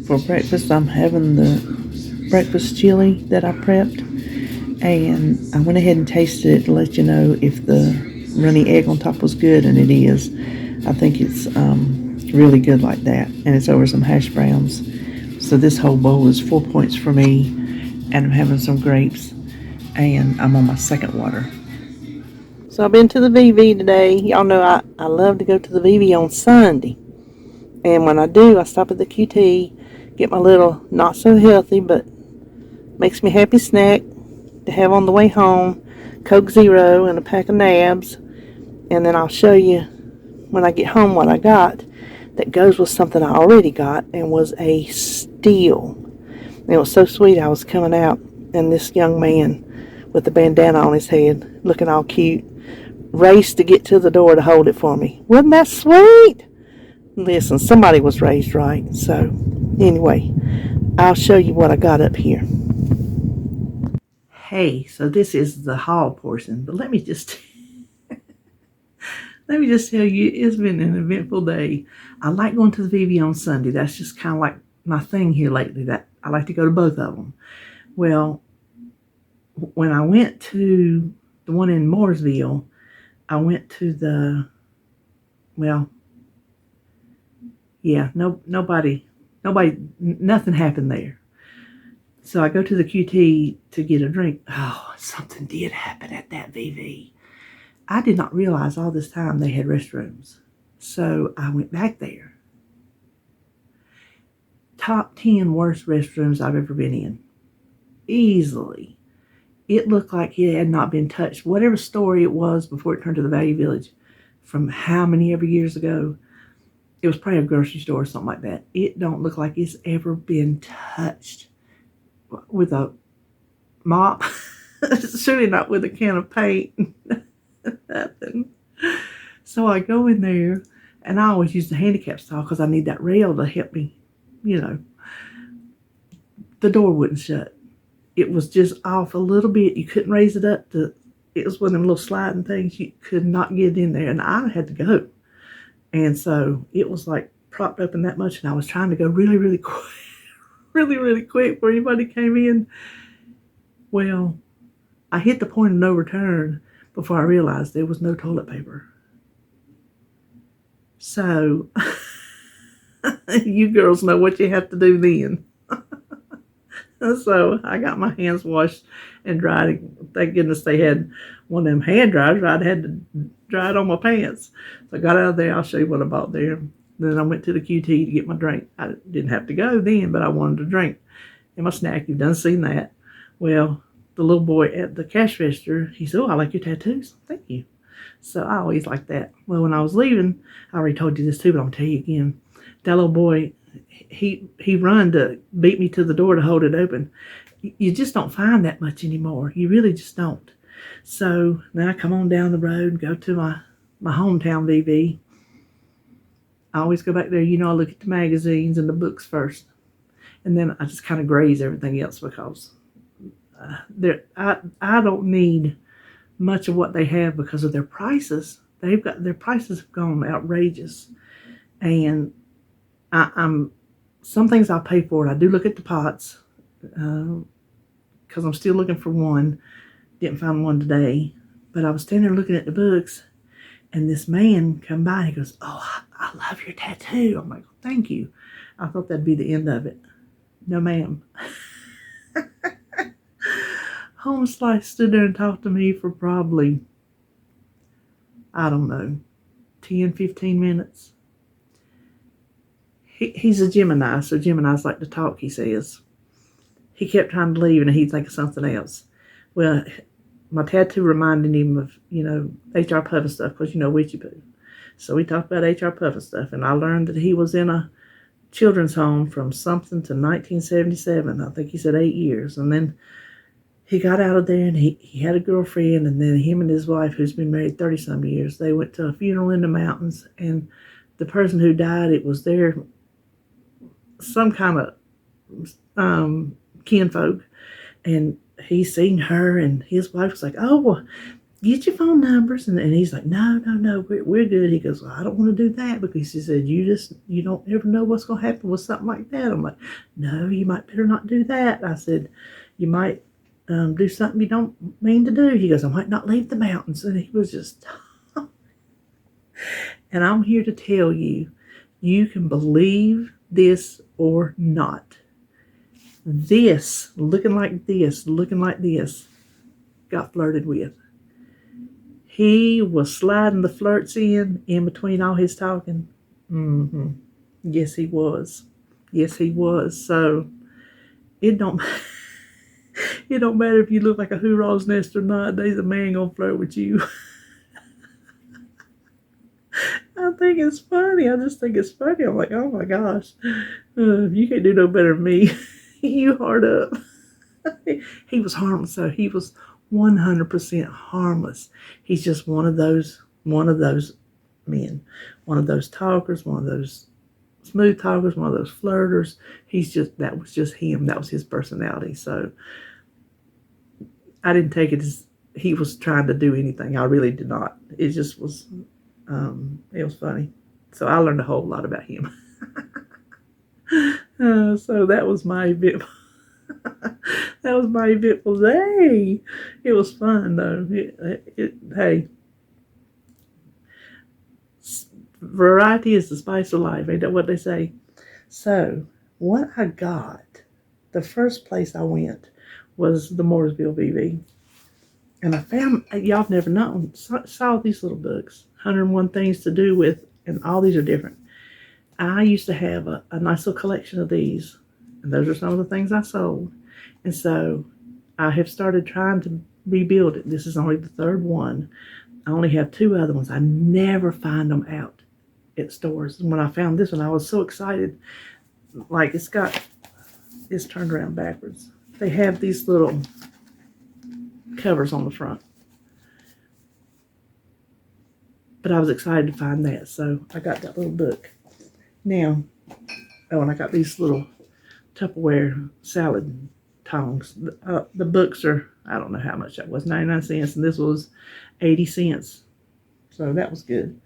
for breakfast. I'm having the breakfast chili that I prepped, and I went ahead and tasted it to let you know if the runny egg on top was good, and it is. I think it's really good like that, and it's over some hash browns. So this whole bowl is 4 points for me, and I'm having some grapes, and I'm on my second water. So I've been to the VV today. Y'all know I love to go to the VV on Sunday. And when I do, I stop at the QT, get my little not so healthy but makes me happy snack to have on the way home, Coke Zero and a pack of nabs. And then I'll show you when I get home what I got that goes with something I already got and was a steal. And it was so sweet. I was coming out and this young man with the bandana on his head, looking all cute, raced to get to the door to hold it for me. Wasn't that sweet? Listen, somebody was raised right. So, anyway, I'll show you what I got up here. Hey, so this is the haul portion, but let me just tell you, it's been an eventful day. I like going to the VV on Sunday. That's just kind of like my thing here lately. That I like to go to both of them. Well, when I went to the one in Mooresville, I went to the, well, yeah, nothing happened there. So I go to the QT to get a drink. Oh, something did happen at that VV. I did not realize all this time they had restrooms. So I went back there. Top 10 worst restrooms I've ever been in. Easily. It looked like it had not been touched. Whatever store it was before it turned to the Value Village from how many ever years ago. It was probably a grocery store or something like that. It don't look like it's ever been touched with a mop. Surely not with a can of paint. Nothing. So I go in there, and I always use the handicap stall because I need that rail to help me, The door wouldn't shut. It was just off a little bit. You couldn't raise it up. It was one of them little sliding things. You could not get in there, and I had to go. And so it was like propped open that much, and I was trying to go really, really quick, really, really quick before anybody came in. Well, I hit the point of no return before I realized there was no toilet paper. So you girls know what you have to do then. So I got my hands washed and dried. Thank goodness they had one of them hand dryers. I had to dry it on my pants. So I got out of there. I'll show you what I bought there. Then I went to the QT to get my drink. I didn't have to go then, but I wanted a drink. And my snack, you've done seen that. Well, the little boy at the cash register, he said, "Oh, I like your tattoos." Thank you. So I always like that. Well, when I was leaving, I already told you this too, but I'm going to tell you again. That little boy, he run to beat me to the door to hold it open. You just don't find that much anymore. You really just don't. So then I come on down the road and go to my hometown VV. I always go back there. I look at the magazines and the books first. And then I just kind of graze everything else because I don't need much of what they have because of their prices. Their prices have gone outrageous. And I'm some things I'll pay for it. I do look at the pots because I'm still looking for one. Didn't find one today, but I was standing there looking at the books, and this man come by and he goes, "Oh, I love your tattoo." I'm like, "Thank you." I thought that'd be the end of it. No, ma'am. Home Slice stood there and talked to me for probably, I don't know, 10, 15 minutes. He's a Gemini, so Geminis like to talk, he says. He kept trying to leave, and he'd think of something else. Well, my tattoo reminded him of, H.R. Puffin stuff, because, Witchy Poo. So we talked about H.R. Puffin stuff, and I learned that he was in a children's home from something to 1977. I think he said 8 years. And then he got out of there, and he had a girlfriend, and then him and his wife, who's been married 30-some years, they went to a funeral in the mountains, and the person who died, it was some kind of kinfolk, and he seen her, and his wife was like, "Oh, well, get your phone numbers. And he's like, no, we're good. He goes, well, I don't want to do that, because he said, you don't ever know what's going to happen with something like that. I'm like, no, you might better not do that. I said, you might do something you don't mean to do. He goes, I might not leave the mountains. And he was just, and I'm here to tell you, you can believe this or not. This, looking like this, got flirted with. He was sliding the flirts in between all his talking. Yes, he was. So it don't it don't matter if you look like a hoorah's nest or not. There's a man gonna flirt with you. I think it's funny. I just think it's funny. I'm like, oh my gosh, you can't do no better than me. You hard up. He was harmless, though. He was 100% harmless. He's just one of those men, one of those talkers, one of those smooth talkers, one of those flirters. That was just him. That was his personality. So I didn't take it as he was trying to do anything. I really did not. It just was, it was funny. So I learned a whole lot about him. So that was my event. That was my eventful day. It was fun, though. Hey, variety is the spice of life. Ain't that what they say? So what I got, the first place I went was the Mooresville BB. And I found, y'all have never known, saw these little books, 101 Things to Do With, and all these are different. I used to have a nice little collection of these, and those are some of the things I sold. And so I have started trying to rebuild it. This is only the third one. I only have 2 other ones. I never find them out at stores. And when I found this one, I was so excited. Like, it's turned around backwards. They have these little covers on the front. But I was excited to find that, so I got that little book. Now, and I got these little Tupperware salad tongs. The books are, I don't know how much that was, 99 cents, and this was 80 cents. So that was good.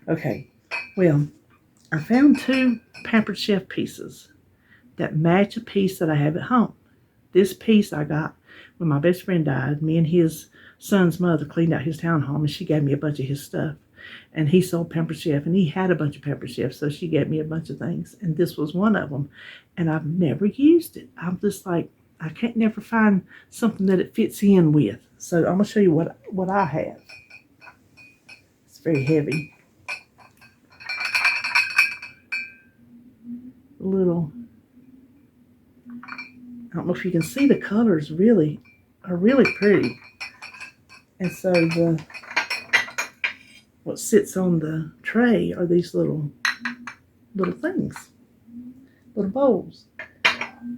Okay, well, I found 2 Pampered Chef pieces that match a piece that I have at home. This piece I got when my best friend died. Me and his son's mother cleaned out his townhome, and she gave me a bunch of his stuff. And he sold Pampered Chef, and he had a bunch of Pampered Chef, so she gave me a bunch of things, and this was one of them. And I've never used it. I'm just like, I can't never find something that it fits in with. So I'm gonna show you what I have. It's very heavy. Little, I don't know if you can see, the colors are really pretty. And so what sits on the tray are these little things, little bowls.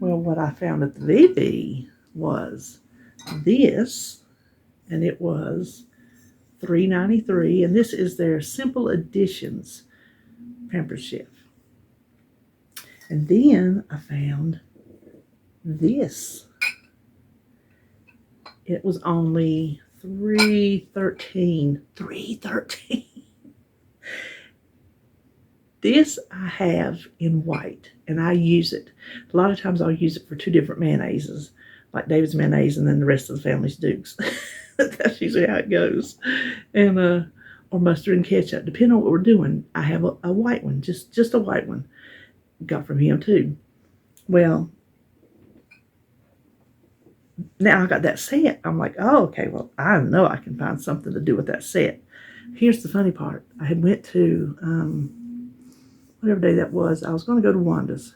Well, what I found at the VB was this, and it was $3.93, and this is their Simple Editions Pampered Chef. And then I found this. It was only $3.13. $3.13. This I have in white, and I use it. A lot of times I'll use it for 2 different mayonnaises, like David's mayonnaise and then the rest of the family's Duke's. That's usually how it goes. And or mustard and ketchup, depending on what we're doing. I have a white one, just a white one. Got from him too. Well, now I got that set. I'm like, oh, okay, well, I know I can find something to do with that set. Here's the funny part. I had went to, whatever day that was, I was going to go to Wanda's.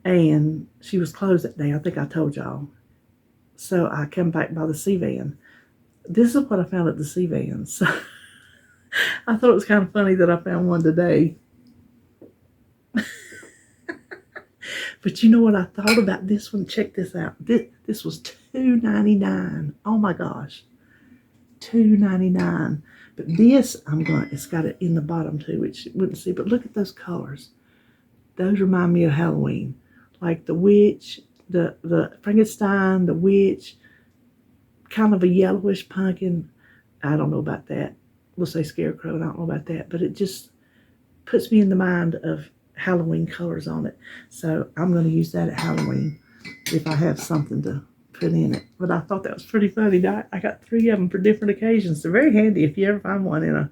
And she was closed that day. I think I told y'all. So I come back by the C-Van. This is what I found at the C-Van. So I thought it was kind of funny that I found one today. But you know what I thought about this one? Check this out. This was $2.99. Oh my gosh. $2.99. But this, it's got it in the bottom too, which you wouldn't see. But look at those colors. Those remind me of Halloween. Like the witch, the Frankenstein, the witch, kind of a yellowish pumpkin. I don't know about that. We'll say scarecrow, and I don't know about that, but it just puts me in the mind of Halloween colors on it. So I'm going to use that at Halloween if I have something to put in it. But I thought that was pretty funny. I got 3 of them for different occasions. They're very handy if you ever find one in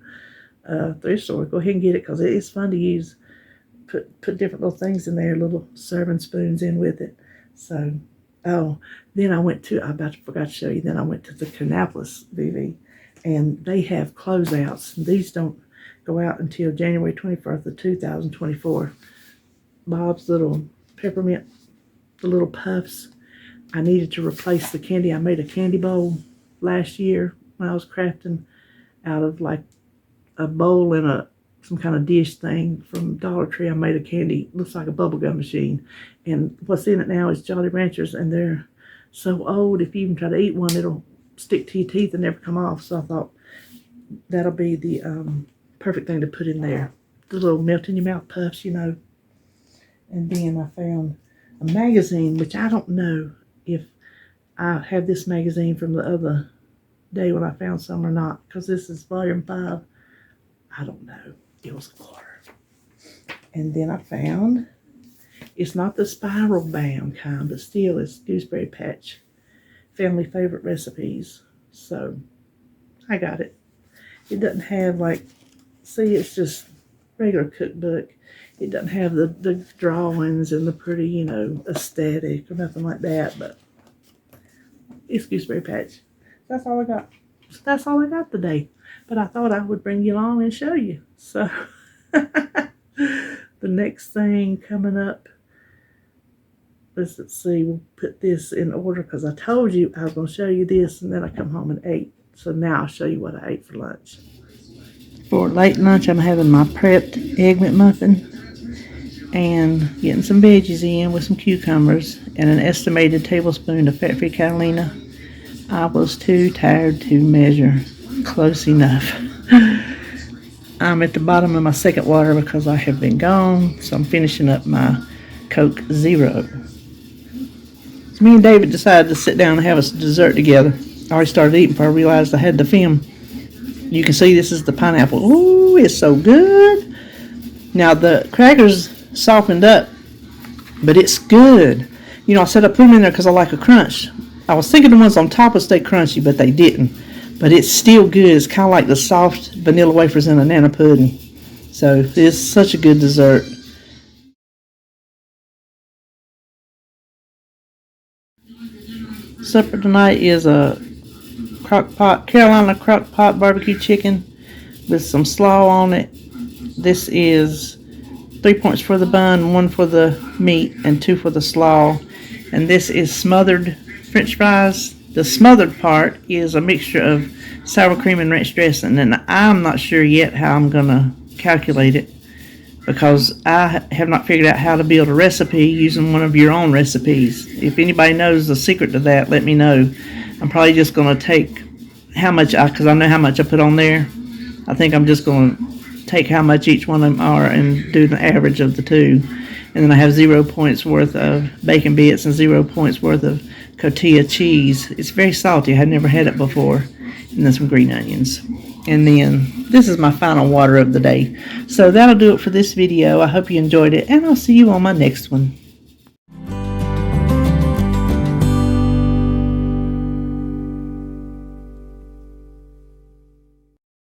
a thrift store. Go ahead and get it because it is fun to use. Put different little things in there, little serving spoons in with it. So, oh, then I forgot to show you, then I went to the Kannapolis VV, and they have closeouts. And these don't go out until January 21st of 2024. Bob's little peppermint, the little puffs. I needed to replace the candy. I made a candy bowl last year when I was crafting out of like a bowl and some kind of dish thing from Dollar Tree. I made a candy, looks like a bubblegum machine. And what's in it now is Jolly Ranchers, and they're so old, if you even try to eat one, it'll stick to your teeth and never come off. So I thought that'll be the perfect thing to put in there. The little melt in your mouth puffs, you know. And then I found a magazine, which I don't know if I have this magazine from the other day when I found some or not, because this is volume 5. I don't know. It was a quarter. And then I found, it's not the spiral bound kind, but still it's Gooseberry Patch family favorite recipes. So I got it. It doesn't have like, see, it's just regular cookbook. It doesn't have the drawings and the pretty, you know, aesthetic or nothing like that, but it's Gooseberry Patch. That's all I got. That's all I got today. But I thought I would bring you along and show you. So the next thing coming up, let's see, we'll put this in order because I told you I was going to show you this, and then I come home and ate. So now I'll show you what I ate for lunch. For late lunch, I'm having my prepped Egg McMuffin and getting some veggies in with some cucumbers and an estimated tablespoon of fat-free Catalina. I was too tired to measure close enough. I'm at the bottom of my second water because I have been gone, so I'm finishing up my Coke Zero. So me and David decided to sit down and have a dessert together. I already started eating before I realized I had the film. You can see this is the pineapple. Ooh, it's so good. Now the crackers softened up, but it's good. You know, I said I put them in there because I like a crunch. I was thinking the ones on top would stay crunchy, but they didn't. But it's still good. It's kind of like the soft vanilla wafers in a nana pudding. So it's such a good dessert. Supper tonight is a Carolina Crockpot barbecue chicken with some slaw on it. This is 3 points for the bun, 1 for the meat, and 2 for the slaw. And this is smothered French fries. The smothered part is a mixture of sour cream and ranch dressing, and I'm not sure yet how I'm going to calculate it because I have not figured out how to build a recipe using one of your own recipes. If anybody knows the secret to that, let me know. I'm probably just going to take because I know how much I put on there. I think I'm just going to take how much each one of them are and do the average of the two. And then I have 0 points worth of bacon bits and 0 points worth of cotija cheese. It's very salty. I had never had it before. And then some green onions. And then this is my final water of the day. So that'll do it for this video. I hope you enjoyed it, and I'll see you on my next one.